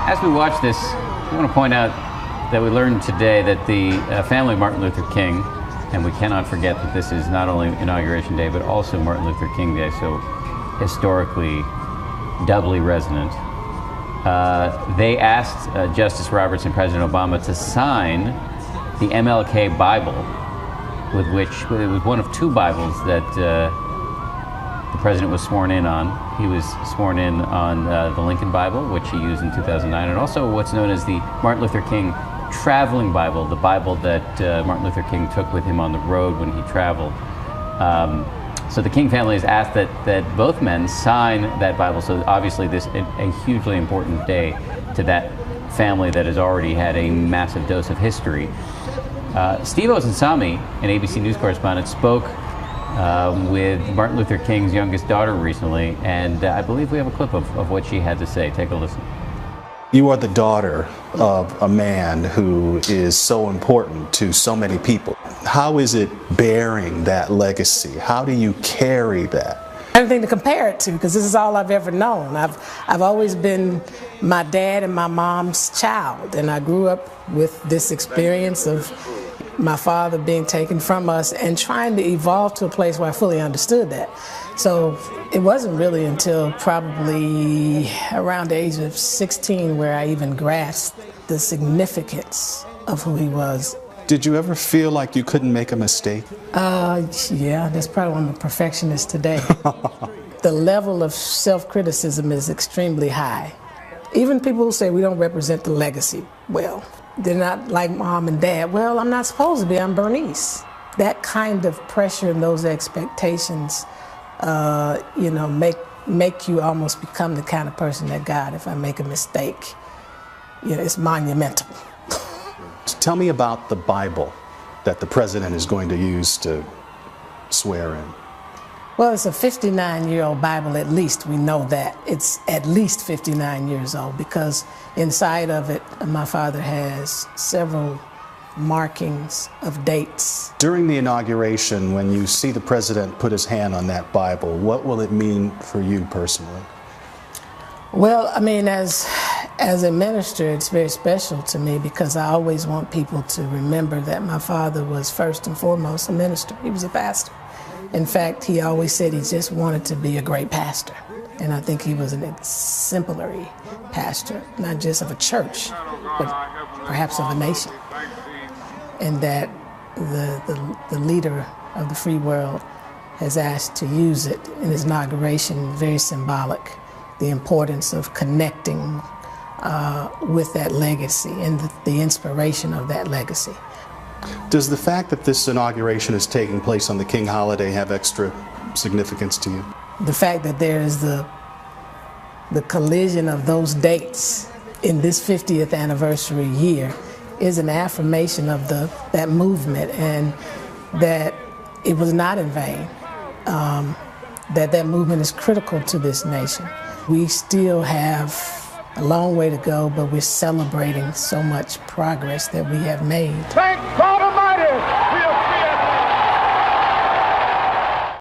As we watch this, I want to point out that we learned today that the family of Martin Luther King, and we cannot forget that this is not only Inauguration Day, but also Martin Luther King Day, so historically doubly resonant. They asked Justice Roberts and President Obama to sign the MLK Bible, with which it was one of two Bibles that the president was sworn in on. He was sworn in on the Lincoln Bible, which he used in 2009, and also what's known as the Martin Luther King Traveling Bible, the Bible that Martin Luther King took with him on the road when he traveled. So the King family has asked that both men sign that Bible, so obviously this is a hugely important day to that family that has already had a massive dose of history. Steve Osunsami, an ABC News correspondent, spoke with Martin Luther King's youngest daughter recently, and I believe we have a clip of what she had to say. Take a listen. You are the daughter of a man who is so important to so many people. How is it bearing that legacy? How do you carry that? Anything to compare it to, because this is all I've ever known. I've always been my dad and my mom's child, and I grew up with this experience of my father being taken from us and trying to evolve to a place where I fully understood that. So it wasn't really until probably around the age of 16 where I even grasped the significance of who he was. Did you ever feel like you couldn't make a mistake? Yeah, that's probably why I'm a perfectionist today. The level of self-criticism is extremely high. Even people who say we don't represent the legacy, well, they're not like mom and dad. Well, I'm not supposed to be, I'm Bernice. That kind of pressure and those expectations, make you almost become the kind of person that, God, if I make a mistake, it's monumental. Tell me about the Bible that the president is going to use to swear in. Well, it's a 59-year-old Bible, at least. We know that. It's at least 59 years old because inside of it, my father has several markings of dates. During the inauguration, when you see the president put his hand on that Bible, what will it mean for you personally? Well, I mean, as a minister, it's very special to me because I always want people to remember that my father was first and foremost a minister. He was a pastor. In fact, he always said he just wanted to be a great pastor. And I think he was an exemplary pastor, not just of a church, but perhaps of a nation. And that the leader of the free world has asked to use it in his inauguration, very symbolic, the importance of connecting with that legacy and the inspiration of that legacy. Does the fact that this inauguration is taking place on the King holiday have extra significance to you? The fact that there is the collision of those dates in this 50th anniversary year is an affirmation of that movement, and that it was not in vain, that movement is critical to this nation. We still have a long way to go, but we're celebrating so much progress that we have made. Thank God Almighty!